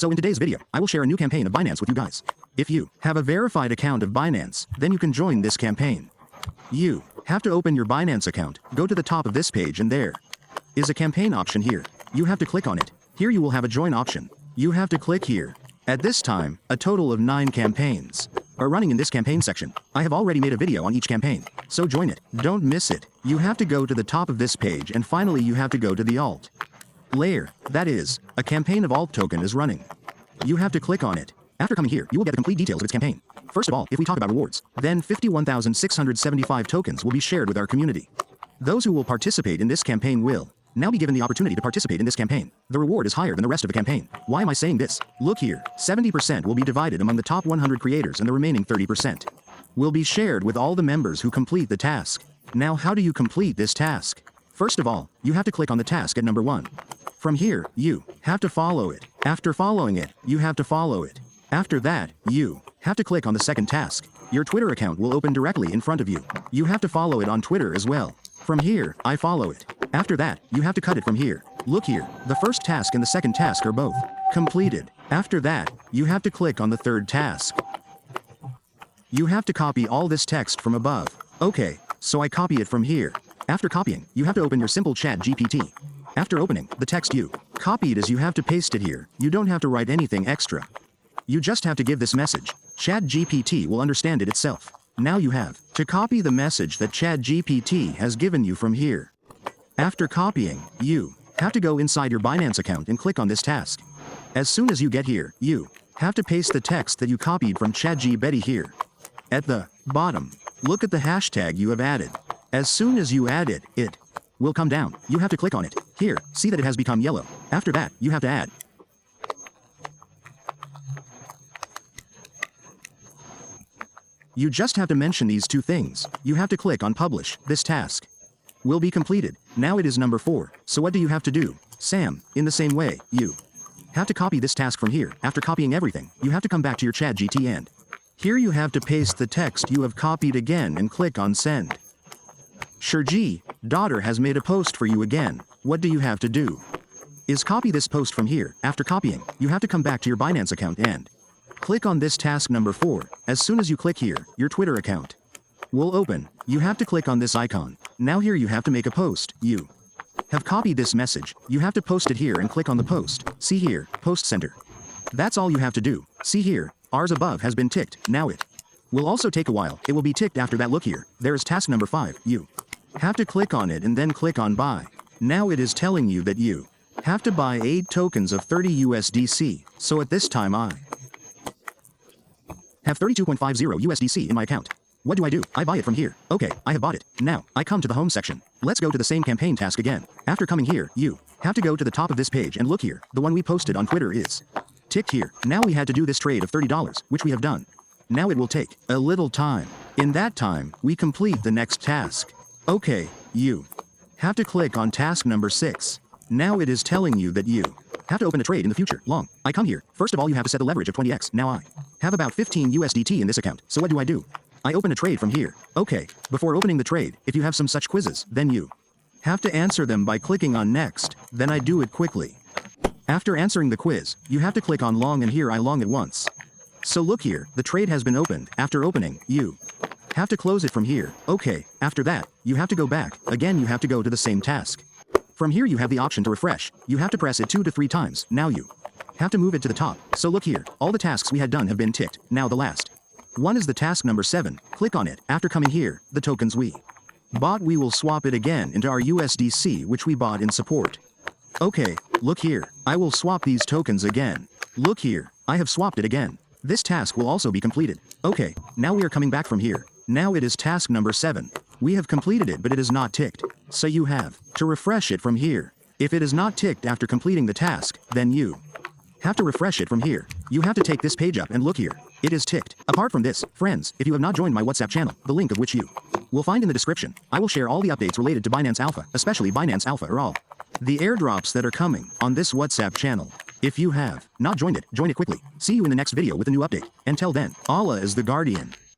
So in today's video, I will share a new campaign of Binance with you guys. If you have a verified account of Binance, then you can join this campaign. You have to open your Binance account, go to the top of this page, and there is a campaign option here. You have to click on it. Here you will have a join option. You have to click here. At this time, a total of 9 campaigns are running in this campaign section. I have already made a video on each campaign, so join it. Don't miss it. You have to go to the top of this page, and finally you have to go to the alt layer. That is, a campaign of alt token is running. You have to click on it. After coming here, you will get the complete details of its campaign. First of all, if we talk about rewards, then 51,675 tokens will be shared with our community. Those who will participate in this campaign will now be given the opportunity to participate in this campaign. The reward is higher than the rest of the campaign. Why am I saying this? Look here, 70% will be divided among the top 100 creators, and the remaining 30% will be shared with all the members who complete the task. Now, how do you complete this task? First of all, you have to click on the task at number 1. From here, you have to follow it. After following it, you have to follow it. After that, you have to click on the second task. Your Twitter account will open directly in front of you. You have to follow it on Twitter as well. From here, I follow it. After that, you have to cut it from here. Look here, the first task and the second task are both completed. After that, you have to click on the third task. You have to copy all this text from above. Okay, so I copy it from here. After copying, you have to open your simple chat GPT. After opening the text you copied, as you have to paste it here. You don't have to write anything extra. You just have to give this message. ChatGPT will understand it itself. Now you have to copy the message that ChatGPT has given you from here. After copying, you have to go inside your Binance account and click on this task. As soon as you get here, you have to paste the text that you copied from ChatGPT here. At the bottom, look at the hashtag you have added. As soon as you add it, it will come down. You have to click on it. Here, see that it has become yellow. After that, you have to add. You just have to mention these 2 things. You have to click on publish. This task will be completed. Now it is number 4. So what do you have to do? Sam, in the same way, you have to copy this task from here. After copying everything, you have to come back to your ChatGPT and here you have to paste the text you have copied again and click on send. Sherji, daughter has made a post for you again. What do you have to do? Is copy this post from here. After copying, you have to come back to your Binance account and click on this task number 4. As soon as you click here, your Twitter account will open. You have to click on this icon. Now here you have to make a post. You have copied this message. You have to post it here and click on the post. See here, post center. That's all you have to do. See here, ours above has been ticked. Now it will also take a while. It will be ticked after that. Look here, there is task number 5. You have to click on it and then click on buy. Now it is telling you that you have to buy 8 tokens of 30 USDC. So at this time I have 32.50 USDC in my account. What do? I buy it from here. Okay, I have bought it. Now, I come to the home section. Let's go to the same campaign task again. After coming here, you have to go to the top of this page and look here. The one we posted on Twitter is ticked here. Now we had to do this trade of $30, which we have done. Now it will take a little time. In that time, we complete the next task. Okay, you have to click on task number 6. Now it is telling you that you have to open a trade in the future. Long. I come here. First of all, you have to set the leverage of 20x. Now I have about 15 USDT in this account. So what do? I open a trade from here. Okay, before opening the trade, if you have some such quizzes, then you have to answer them by clicking on next. Then I do it quickly. After answering the quiz, you have to click on long, and here I long it once. So look here, the trade has been opened. After opening, you have to close it from here. Okay, after that, you have to go back. Again, you have to go to the same task. From here you have the option to refresh. You have to press it 2 to 3 times. Now you have to move it to the top. So look here, all the tasks we had done have been ticked. Now the last one is the task number 7. Click on it. After coming here, the tokens we bought, we will swap it again into our USDC, which we bought in support. Okay, look here, I will swap these tokens again. Look here, I have swapped it again. This task will also be completed. Okay, now we are coming back from here. Now it is task number 7. We have completed it, but it is not ticked. So you have to refresh it from here. If it is not ticked after completing the task, then you have to refresh it from here. You have to take this page up and look here. It is ticked. Apart from this, friends, if you have not joined my WhatsApp channel, the link of which you will find in the description, I will share all the updates related to Binance Alpha, especially Binance Alpha or all the airdrops that are coming on this WhatsApp channel. If you have not joined it, join it quickly. See you in the next video with a new update. Until then, Allah is the guardian.